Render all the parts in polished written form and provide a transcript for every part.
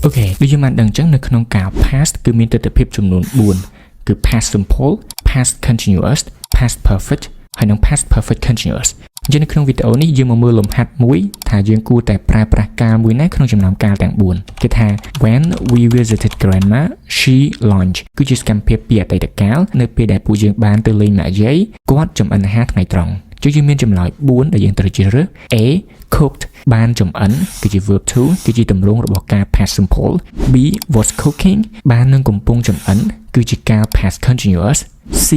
Ok ដូចយើងបានដឹងអញ្ចឹងនៅក្នុងការ past គឺមានទិដ្ឋភាពចំនួន4គឺ past simple past continuous past perfect ហើយនិង past perfect continuous អញ្ចឹងនៅក្នុងវីដេអូនេះយើងមកមើលលំហាត់មួយថាយើងគួរតែប្រើប្រាស់កាលមួយណាក្នុងចំណោមកាលទាំង4គេថា when we visited grandma she lunch គឺជាសកម្មភាពពីអតីតកាលនៅពេលដែលពួកយើងបានទៅលេងម៉ាក់យាយគាត់ចម្អិនអាហារថ្ងៃត្រង់យើងមានចម្លើយ4ដែលយើងត្រូវជ្រើសរើស A cooked បានចម្អិនគឺជា verb to គឺជាទម្រង់របស់ការ past simple B was cooking បាននឹងកំពុងចម្អិនគឺជាការ past continuous C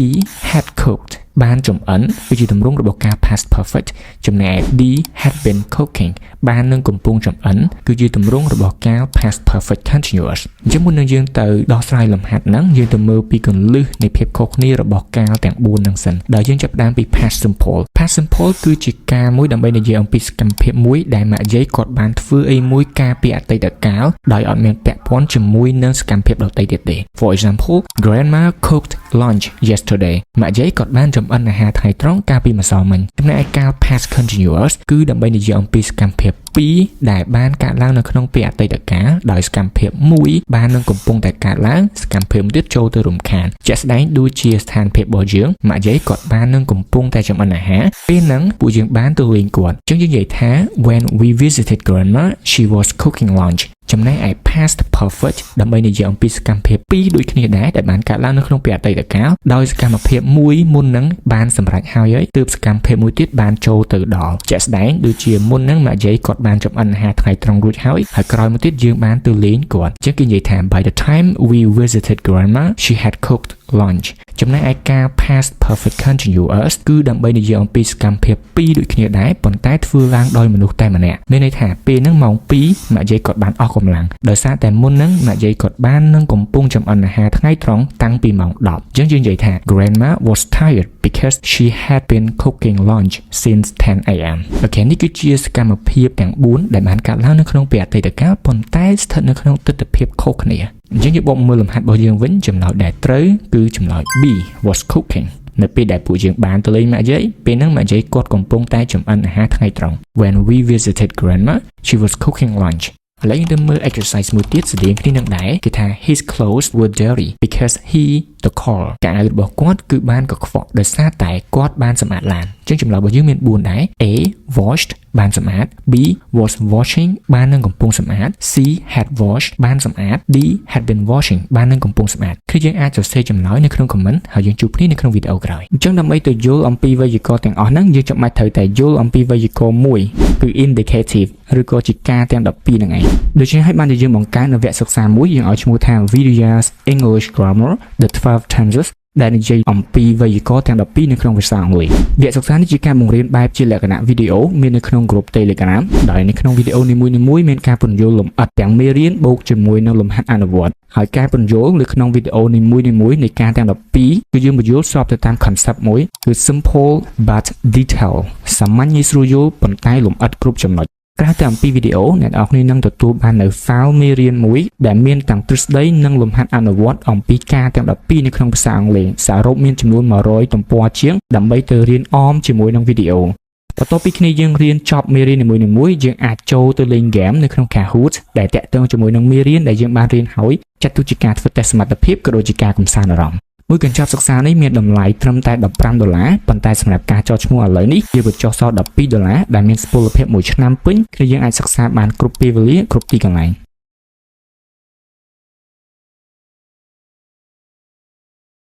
had cooked បានចម្អិនគឺជាទម្រង់របស់ការ past perfect ចំណែក D had been cooking បាននឹងកំពុងចម្អិនគឺជាទម្រង់របស់ការ past perfect continuous អញ្ចឹងមុននឹងយើងទៅដោះស្រាយលំហាត់ហ្នឹងយើងទៅមើលពីគន្លឹះនៃភាពខុសគ្នារបស់កាលទាំង4ហ្នឹងសិនដែលយើងចាប់ផ្ដើមពី past simple គឺជាការមួយដើម្បីនិយាយអំពីសកម្មភាពមួយដែលម៉ាក់យាយគាត់បានធ្វើអីមួយកាលពីអតីតកាលដោយអត់មានពាក់ព័ន្ធជាមួយនឹងសកម្មភាពដទៃទៀតទេ For example grandma cooked lunch yesterday ម៉ាក់យាយគាត់បានចម្អិនអាហារថ្ងៃត្រង់កាលពីម្សិលមិញចំណែកឯកាល past continuous គឺដើម្បីនិយាយអំពីសកម្មភាព2ដែលបានកើតឡើងនៅក្នុងពេលអតីតកាលដោយសកម្មភាព1បាននឹងកំពុងតែកើតឡើងសកម្មភាពទៀតចូលទៅរំខានជាក់ស្ដែងដូចជាស្ថានភាពរបស់យើងម៉ាក់យាយគាត់បាននឹងកំពុងតែចម្អិនអាហារពេលហ្នឹងពួកយើងបានទៅលេងគាត់អញ្ចឹងយើងនិយាយថា when we visited grandma she was cooking lunch ចំណែកឯ past perfect ដើម្បីនិយាយអំពីសកម្មភាព2ដូចគ្នាដែរដែលបានកើតឡើងនៅក្នុងពេលអតីតកាលដោយសកម្មភាពមួយមុនហ្នឹងបានសម្រេចហើយទើបសកម្មភាពមួយទៀតបានចូលទៅដល់ជាក់ស្ដែងដូចជាមុនហ្នឹងម៉ាក់យាយគាត់បានចម្អិនអាហារថ្ងៃត្រង់រួចហើយក្រោយមកទៀតយើងបានទៅលេងគាត់អញ្ចឹងគេនិយាយថា by the time we visited grandma she had cooked lunch ចំណែកឯការ past perfect continuous គឺដើម្បីនិយាយអំពីសកម្មភាព2ដូចគ្នាដែរប៉ុន្តែធ្វើឡើងដោយមនុស្សតែម្នាក់មានន័យថាពេលហ្នឹងម៉ោង2ម៉ាក់យាយគាត់បានអស់កម្លាំងដោយសារតែមុនហ្នឹងម៉ាក់យាយគាត់បាននឹងកំពុងចម្អិនអាហារថ្ងៃត្រង់តាំងពីម៉ោង10អញ្ចឹងយើងនិយាយថា grandma was tired because she had been cooking lunch since 10 am អូខេនេះគឺជាសកម្មភាពទាំង4ដែលបានកើតឡើងនៅក្នុងពេលអតីតកាលប៉ុន្តែស្ថិតនៅក្នុងទិដ្ឋភាពខុសគ្នាអញ្ចឹងយើងបកមើលលំហាត់របស់យើងវិញចម្លើយដែលត្រូវគឺចម្លើយ B was cooking នៅពេលដែលពួកយើងបានទៅលេងម៉ាក់យាយពេលហ្នឹងម៉ាក់យាយគាត់កំពុងតែចម្អិនអាហារថ្ងៃត្រង់ When we visited grandma she was cooking lunch ឥឡូវយើងទៅមើល exercise មួយទៀតស្តីងគ្នានឹងដែរគេថា his clothes were dirty because he the call កៅអៅរបស់គាត់គឺបានកខ្វក់ដោយសារតែគាត់បានសម្អាតឡានអញ្ចឹងចម្លើយរបស់យើងមាន4ដែរ A washed បានសម្អាត B was washing បាននឹងកំពុងសម្អាត C had washed បានសម្អាត D had been washing បាននឹងកំពុងសម្អាតគឺយើងអាចសរសេរចម្លើយនៅក្នុង comment ហើយយើងជួបគ្នានៅក្នុងវីដេអូក្រោយអញ្ចឹងដើម្បីទៅយល់អំពីវេយ្យាករណ៍ទាំងអស់ហ្នឹងយើងចាំបាច់ត្រូវតែយល់អំពីវេយ្យាករណ៍មួយគឺ indicative ឬក៏ជាការទាំង12ហ្នឹងឯងដូច្នេះហើយបានយើងបង្កើតនៅវគ្គសិក្សាមួយយើងឲ្យឈ្មោះថា Video's English Grammar the 12 tenses ដែលនិយាយអំពីវេយ្យាករណ៍ទាំង12នៅក្នុងភាសាអង់គ្លេសវគ្គសិក្សានេះជាការបង្រៀនបែបជាលក្ខណៈវីដេអូមាននៅក្នុងក្រុម Telegram ដោយនៅក្នុងវីដេអូនីមួយៗមានការពន្យល់លម្អិតទាំងមេរៀនបូកជាមួយនឹងលំហាត់អនុវត្តហើយការពន្យល់នៅក្នុងវីដេអូនីមួយៗនៃការទាំង12គឺយើងបញ្យល់ស្របទៅតាម concept មួយគឺ simple but detail សាមញ្ញងាយស្រួលយល់ប៉ុន្តែលម្អិតគ្រប់ចំណុចក្រៅពីអំពីវីដេអូអ្នកនរគ្នានឹងទទួលបាននៅ file មេរៀនមួយដែលមានទាំងទ្រឹស្ដីនិងលំហាត់អនុវត្តអំពីការទាំង12នៅក្នុងភាសាអង់គ្លេសសរុបមានចំនួន100ទំព័រជាងដើម្បីទៅរៀនអមជាមួយនឹងវីដេអូបន្ទាប់ពីគ្នាយើងរៀនចប់មេរៀននីមួយៗយើងអាចចូលទៅលេង game នៅក្នុង Kahoot ដែលតាក់ទងជាមួយនឹងមេរៀនដែលយើងបានរៀនហើយចាត់ទុកជាការធ្វើតេស្តសមត្ថភាពក៏ដូចជាការកម្សាន្តអារម្មណ៍មួយកញ្ចប់សិក្សានេះមានតម្លៃត្រឹមតែ$15ប៉ុន្តែសម្រាប់ការចោះឈ្មោះឥឡូវនេះវាបញ្ចុះសល់$12ដែលមានសុពលភាព1ឆ្នាំពេញគឺយើងអាចសិក្សាបានគ្រប់ពេលវេលាគ្រប់ទីកន្លែង